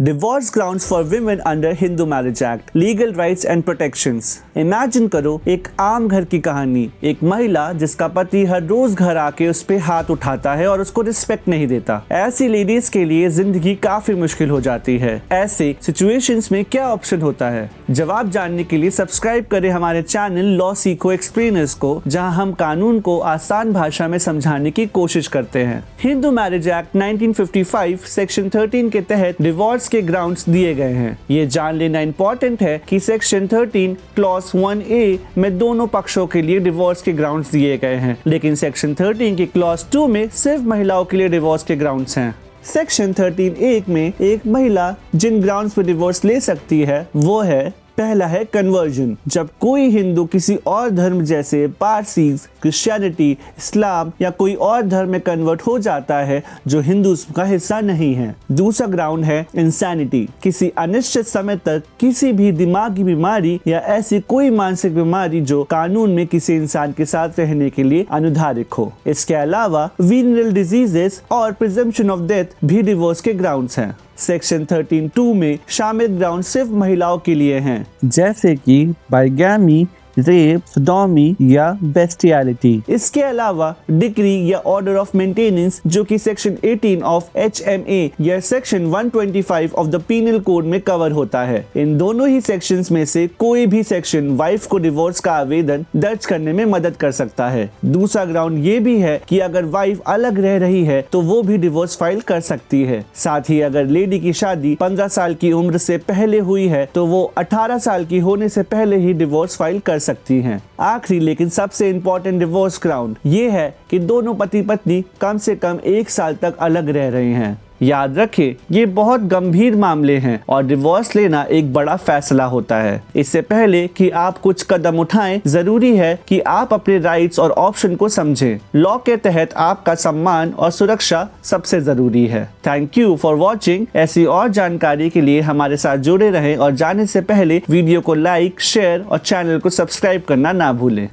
Divorce grounds for women under Hindu marriage act, legal rights and protections. Imagine करो एक आम घर की कहानी। एक महिला जिसका पति हर रोज घर आके उस पे हाथ उठाता है और उसको रिस्पेक्ट नहीं देता। ऐसी लेडीज के लिए जिंदगी काफी मुश्किल हो जाती है। ऐसे सिचुएशंस में क्या ऑप्शन होता है? जवाब जानने के लिए सब्सक्राइब करें हमारे चैनल लॉ सीखो एक्सप्लेनर्स को, जहां हम कानून को आसान भाषा में समझाने की कोशिश करते हैं। हिंदू मैरिज एक्ट 1955 सेक्शन 13 के तहत डिवोर्स के ग्राउंड्स दिए गए हैं। ये जान लेना इम्पोर्टेंट है कि सेक्शन 13 क्लॉज 1A में दोनों पक्षों के लिए डिवोर्स के ग्राउंड्स दिए गए हैं, लेकिन सेक्शन 13 की क्लॉज 2 में सिर्फ महिलाओं के लिए डिवोर्स के ग्राउंड्स हैं। सेक्शन 13(1) में एक महिला जिन ग्राउंड्स पर डिवोर्स ले सकती है वो है, पहला है कन्वर्जन। जब कोई हिंदू किसी और धर्म जैसे पारसीज, क्रिश्चियनिटी, इस्लाम या कोई और धर्म में कन्वर्ट हो जाता है जो हिंदुइज्म का हिस्सा नहीं है। दूसरा ग्राउंड है इंसैनिटी, किसी अनिश्चित समय तक किसी भी दिमागी बीमारी या ऐसी कोई मानसिक बीमारी जो कानून में किसी इंसान के साथ रहने के लिए अनुधारिक हो। इसके अलावा वीनरल डिजीजेस और प्रिजम्पशन ऑफ डेथ भी डिवोर्स के ग्राउंड्स हैं। सेक्शन 13(2) में शामिल ग्राउंड सिर्फ महिलाओं के लिए हैं, जैसे कि बाइगैमी, रेप, सोडोमी या बेस्टियलिटी। इसके अलावा डिक्री या ऑर्डर ऑफ मेंटेनेंस, जो कि सेक्शन 18 ऑफ HMA या section 125 of the penal code में कवर होता है। इन दोनों ही सेक्शंस में से कोई भी सेक्शन वाइफ को डिवोर्स का आवेदन दर्ज करने में मदद कर सकता है। दूसरा ग्राउंड ये भी है कि अगर वाइफ अलग रह रही है तो वो भी डिवोर्स फाइल कर सकती है। साथ ही अगर लेडी की शादी 15 साल की उम्र से पहले हुई है तो वो 18 साल की होने से पहले ही डिवोर्स फाइल कर सकती हैं। आखिरी लेकिन सबसे इम्पोर्टेंट डिवोर्स ग्राउंड ये है कि दोनों पति पत्नी कम से कम 1 साल तक अलग रह रहे हैं। याद रखें, ये बहुत गंभीर मामले हैं और डिवोर्स लेना एक बड़ा फैसला होता है। इससे पहले कि आप कुछ कदम उठाएं, जरूरी है कि आप अपने राइट्स और ऑप्शन को समझें। लॉ के तहत आपका सम्मान और सुरक्षा सबसे जरूरी है। Thank you for watching. ऐसी और जानकारी के लिए हमारे साथ जुड़े रहें और जाने से पहले वीडियो को लाइक, शेयर और चैनल को सब्सक्राइब करना ना भूलें।